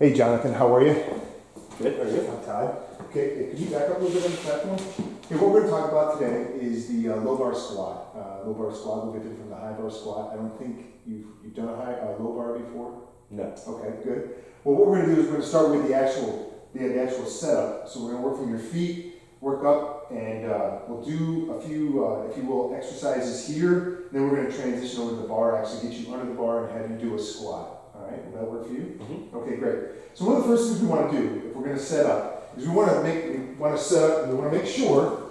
Hey Jonathan, how are you? Good, very good. I'm Todd. Okay, can you back up a little bit on the platform? Okay, what we're going to talk about today is the low bar squat. Low bar squat will be different from the high bar squat. I don't think you've done a low bar before. No. Okay, good. Well, what we're going to do is we're going to start with the actual setup. So we're going to work from your feet, work up, and we'll do a few, if you will, exercises here. Then we're going to transition over to the bar, actually get you under the bar and have you do a squat. All right, will that work for you? Mm-hmm. Okay, great. So one of the first things we want to do, if we're going to set up, is we want to make sure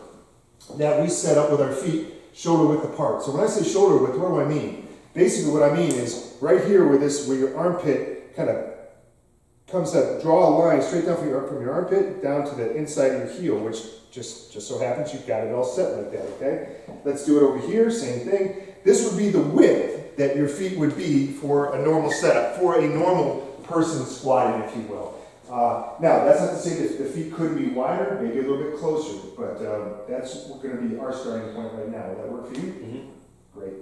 that we set up with our feet shoulder width apart. So when I say shoulder width, what do I mean? Basically, what I mean is right here where your armpit kind of comes up, draw a line straight down from your armpit down to the inside of your heel, which just so happens you've got it all set like that. Okay. Let's do it over here. Same thing. This would be the width that your feet would be for a normal setup, for a normal person squatting, if you will. Now, that's not to say that the feet couldn't be wider, maybe a little bit closer, but that's going to be our starting point right now. Will that work for you? Mm-hmm. Great.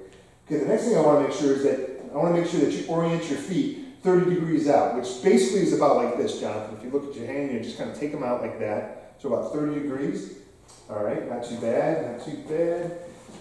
Okay, the next thing I want to make sure is that you orient your feet 30 degrees out, which basically is about like this, Jonathan. If you look at your hand, you just kind of take them out like that. So about 30 degrees. All right, not too bad, not too bad.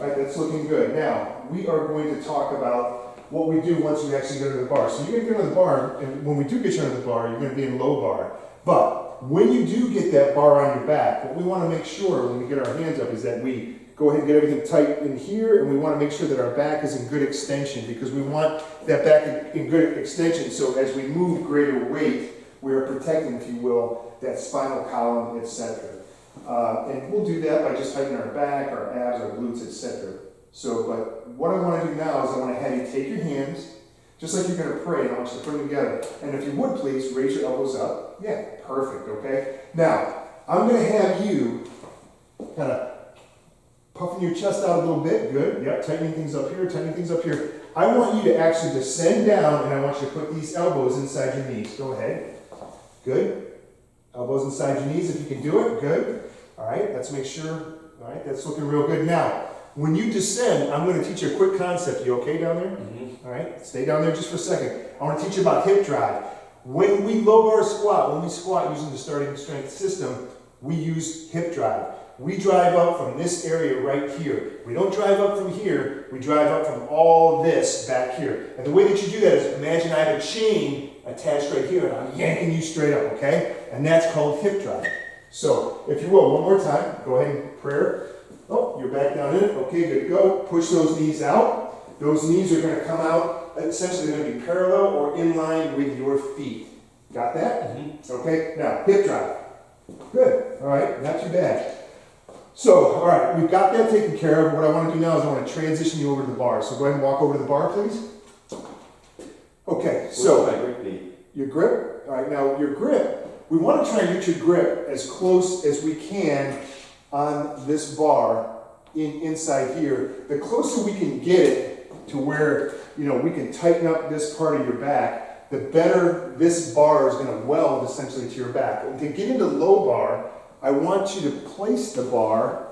All right, that's looking good. Now, we are going to talk about what we do once we actually go to the bar. So you're going to get under the bar, and when we do get you under the bar, you're going to be in low bar. But when you do get that bar on your back, what we want to make sure when we get our hands up is that we go ahead and get everything tight in here, and we want to make sure that our back is in good extension, because we want that back in good extension so as we move greater weight, we are protecting, if you will, that spinal column, etc. And we'll do that by just tightening our back, our abs, our glutes, etc. So, but what I want to do now is I want to have you take your hands, just like you're going to pray, and I want you to put them together. And if you would please, raise your elbows up. Yeah, perfect, okay? Now, I'm going to have you kind of puffing your chest out a little bit. Good. Yep, tightening things up here, tightening things up here. I want you to actually descend down, and I want you to put these elbows inside your knees. Go ahead. Good. Elbows inside your knees if you can do it. Good. All right, let's make sure. All right, that's looking real good. Now, when you descend, I'm going to teach you a quick concept. You okay down there? Mm-hmm. All right, stay down there just for a second. I want to teach you about hip drive. When we low bar squat, when we squat using the starting strength system, we use hip drive. We drive up from this area right here. We don't drive up from here, we drive up from all this back here. And the way that you do that is imagine I have a chain attached right here and I'm yanking you straight up, okay? And that's called hip drive. So, if you will, one more time, go ahead and prayer. Oh, you're back down in it. Okay, good to go. Push those knees out. Those knees are going to come out, essentially they're going to be parallel or in line with your feet. Got that? Mm-hmm. Okay, now hip drive. Good. All right, not too bad. So, all right, we've got that taken care of. What I want to do now is I want to transition you over to the bar. So go ahead and walk over to the bar, please. Okay, so my grip be? your grip. All right, now your grip. We want to try and get your grip as close as we can on this bar inside here. The closer we can get it to where, we can tighten up this part of your back, the better this bar is going to weld essentially to your back. And to get into low bar, I want you to place the bar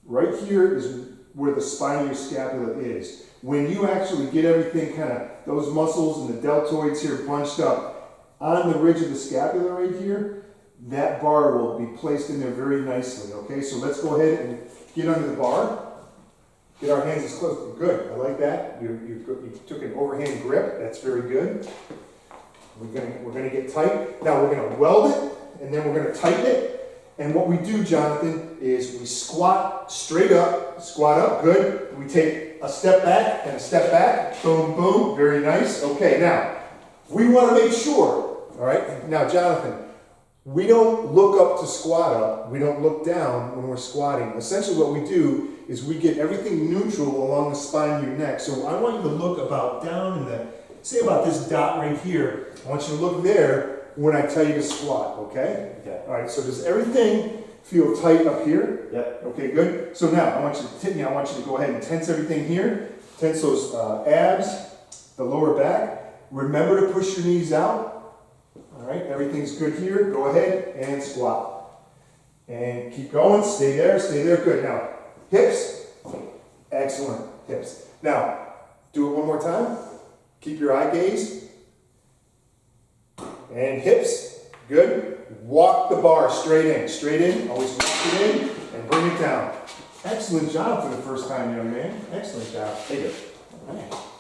right here is where the spine of your scapula is. When you actually get everything kind of, those muscles and the deltoids here bunched up on the ridge of the scapula right here, that bar will be placed in there very nicely, okay? So let's go ahead and get under the bar. Get our hands as close. Good, I like that. You took an overhand grip. That's very good. We're gonna get tight. Now we're gonna weld it, and then we're gonna tighten it. And what we do, Jonathan, is we squat straight up, squat up, good. We take a step back and a step back. Boom, boom, very nice. Okay, now, we want to make sure, all right? Now, Jonathan, we don't look up to squat up. We don't look down when we're squatting. Essentially what we do is we get everything neutral along the spine of your neck. So I want you to look about down in the, say about this dot right here. I want you to look there when I tell you to squat, okay? Okay. All right, so does everything feel tight up here? Yep. Okay, good. So now I want you to go ahead and tense everything here. Tense those abs, the lower back. Remember to push your knees out. All right, everything's good here. Go ahead and squat. And keep going. Stay there, good. Now, hips. Excellent, hips. Now, do it one more time. Keep your eye gaze. And hips, good. Walk the bar straight in, always walk it in and bring it down. Excellent job for the first time, young man. Excellent job. Thank you. All right.